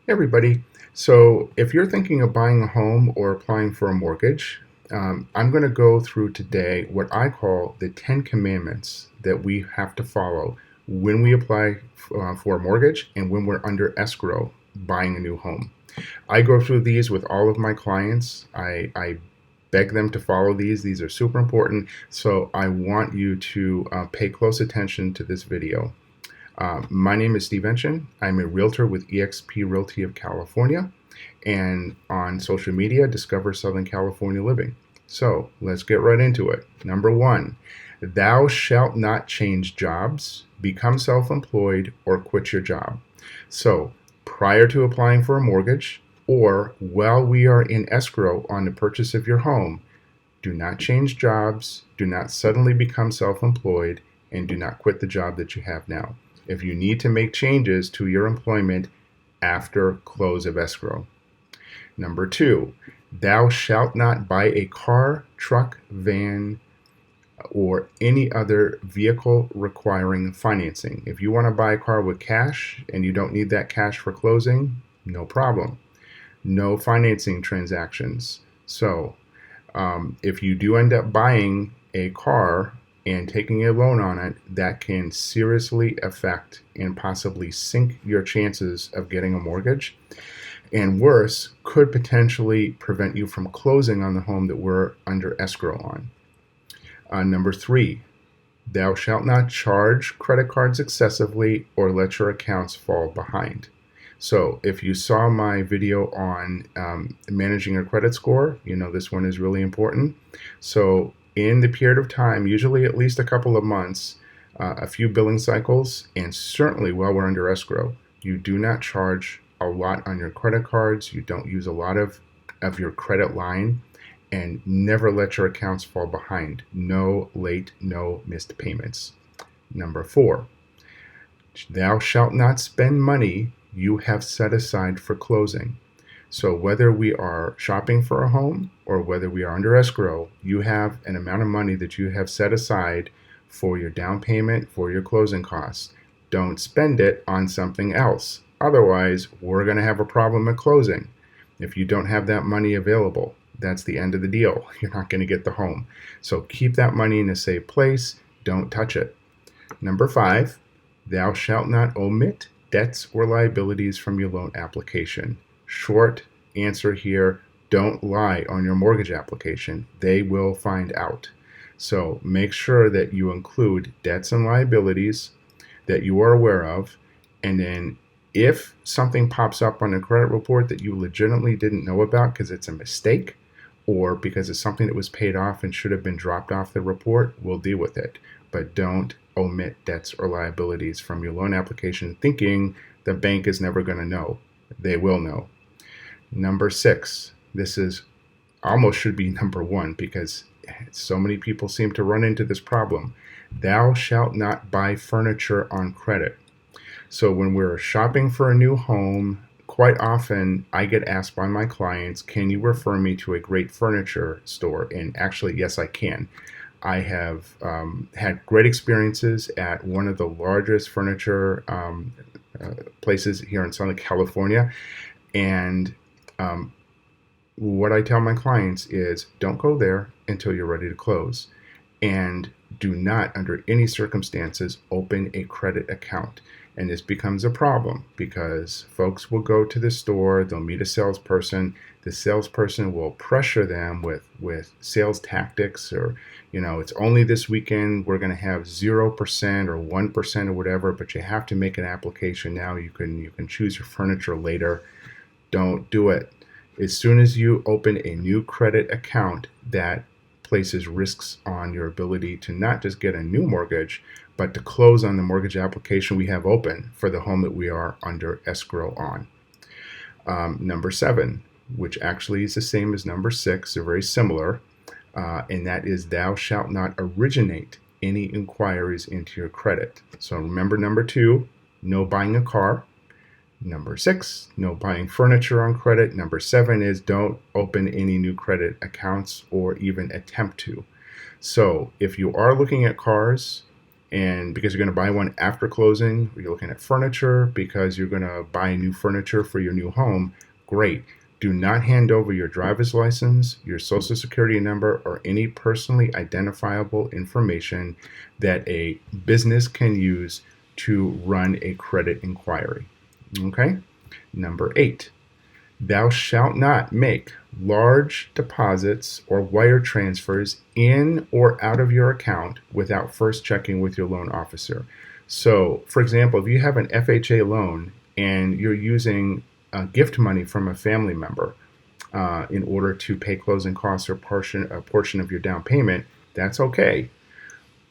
Everybody. So, if you're thinking of buying a home or applying for a mortgage, I'm going to go through today what I call the 10 commandments that we have to follow when we apply for a mortgage and when we're under escrow buying a new home. I go through these with all of my clients. I beg them to follow these. These are super important. So, I want you to pay close attention to this video. My name is Steve Enchin. I'm a realtor with eXp Realty of California, and on social media, discover Southern California living. So let's get right into it. Number one, thou shalt not change jobs, become self-employed, or quit your job. So prior to applying for a mortgage or while we are in escrow on the purchase of your home, do not change jobs, do not suddenly become self-employed, and do not quit the job that you have now if you need to make changes to your employment after close of escrow. Number two, thou shalt not buy a car, truck, van, or any other vehicle requiring financing. If you want to buy a car with cash and you don't need that cash for closing, no problem. No financing transactions. So if you do end up buying a car and taking a loan on it, that can seriously affect and possibly sink your chances of getting a mortgage. And worse, could potentially prevent you from closing on the home that we're under escrow on. Number three, thou shalt not charge credit cards excessively or let your accounts fall behind. So if you saw my video on managing your credit score, you know this one is really important. So in the period of time, usually at least a couple of months, a few billing cycles, and certainly while we're under escrow, you do not charge a lot on your credit cards. You don't use a lot of your credit line, and never let your accounts fall behind. No late, no missed payments. Number four, thou shalt not spend money you have set aside for closing. So whether we are shopping for a home or whether we are under escrow, you have an amount of money that you have set aside for your down payment, for your closing costs. Don't spend it on something else. Otherwise, we're going to have a problem at closing. If you don't have that money available, that's the end of the deal. You're not going to get the home. So keep that money in a safe place. Don't touch it. Number five, thou shalt not omit debts or liabilities from your loan application. Short answer here, don't lie on your mortgage application. They will find out. So make sure that you include debts and liabilities that you are aware of, and then if something pops up on a credit report that you legitimately didn't know about because it's a mistake or because it's something that was paid off and should have been dropped off the report, we'll deal with it. But don't omit debts or liabilities from your loan application thinking the bank is never going to know. They will know. Number six, this is almost should be number one because so many people seem to run into this problem. Thou shalt not buy furniture on credit. So when we're shopping for a new home, quite often I get asked by my clients, can you refer me to a great furniture store? And actually, yes, I can. I have had great experiences at one of the largest furniture places here in Southern California. And what I tell my clients is don't go there until you're ready to close. And do not, under any circumstances, open a credit account. And this becomes a problem because folks will go to the store, they'll meet a salesperson. The salesperson will pressure them with sales tactics or, you know, it's only this weekend, we're going to have 0% or 1% or whatever, but you have to make an application now. You can choose your furniture later. Don't do it. As soon as you open a new credit account, that places risks on your ability to not just get a new mortgage, but to close on the mortgage application we have open for the home that we are under escrow on. Number seven, which actually is the same as number six, they're very similar, and that is thou shalt not originate any inquiries into your credit. So remember number two, no buying a car. Number six, no buying furniture on credit. Number seven is don't open any new credit accounts or even attempt to. So if you are looking at cars, And because you're going to buy one after closing, or you're looking at furniture because you're going to buy new furniture for your new home, great. Do not hand over your driver's license, your social security number, or any personally identifiable information that a business can use to run a credit inquiry. Okay? Number 8, thou shalt not make large deposits or wire transfers in or out of your account without first checking with your loan officer. So, for example, if you have an FHA loan and you're using gift money from a family member in order to pay closing costs or a portion of your down payment, that's okay.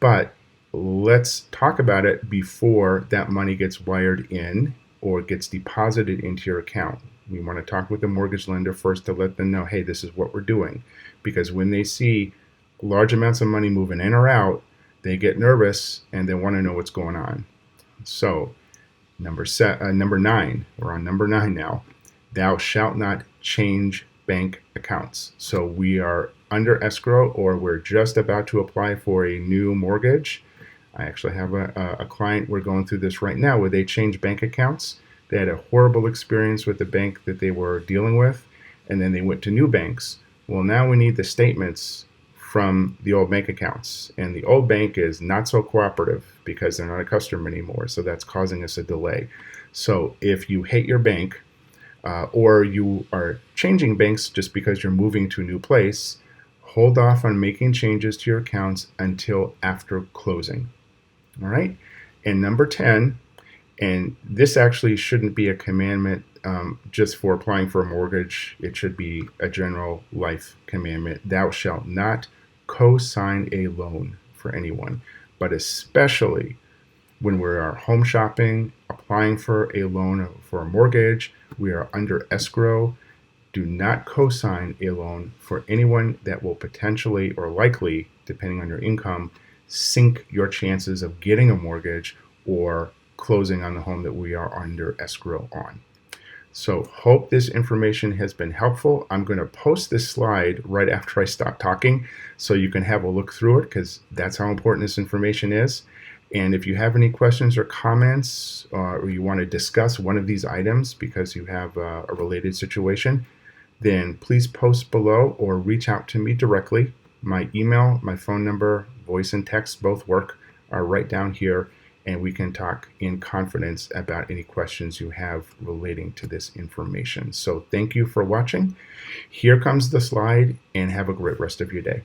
But let's talk about it before that money gets wired in or gets deposited into your account. We want to talk with the mortgage lender first to let them know, hey, this is what we're doing. Because when they see large amounts of money moving in or out, they get nervous and they want to know what's going on. So, number 9, we're on number 9 now. Thou shalt not change bank accounts. So we are under escrow, or we're just about to apply for a new mortgage. I actually have a client, we're going through this right now, where they changed bank accounts. They had a horrible experience with the bank that they were dealing with, and then they went to new banks. Well, now we need the statements from the old bank accounts, and the old bank is not so cooperative because they're not a customer anymore, so that's causing us a delay. So if you hate your bank, or you are changing banks just because you're moving to a new place, hold off on making changes to your accounts until after closing. All right? And number 10, and this actually shouldn't be a commandment just for applying for a mortgage. It should be a general life commandment. Thou shalt not co-sign a loan for anyone, but especially when we are home shopping, applying for a loan for a mortgage, we are under escrow. Do not co-sign a loan for anyone that will potentially or likely, depending on your income, sink your chances of getting a mortgage or closing on the home that we are under escrow on. So hope this information has been helpful. I'm going to post this slide right after I stop talking so you can have a look through it, because that's how important this information is. And if you have any questions or comments, or you want to discuss one of these items because you have a related situation, then please post below or reach out to me directly. My email, my phone number, voice and text both work, are right down here, and we can talk in confidence about any questions you have relating to this information. So thank you for watching. Here comes the slide, and have a great rest of your day.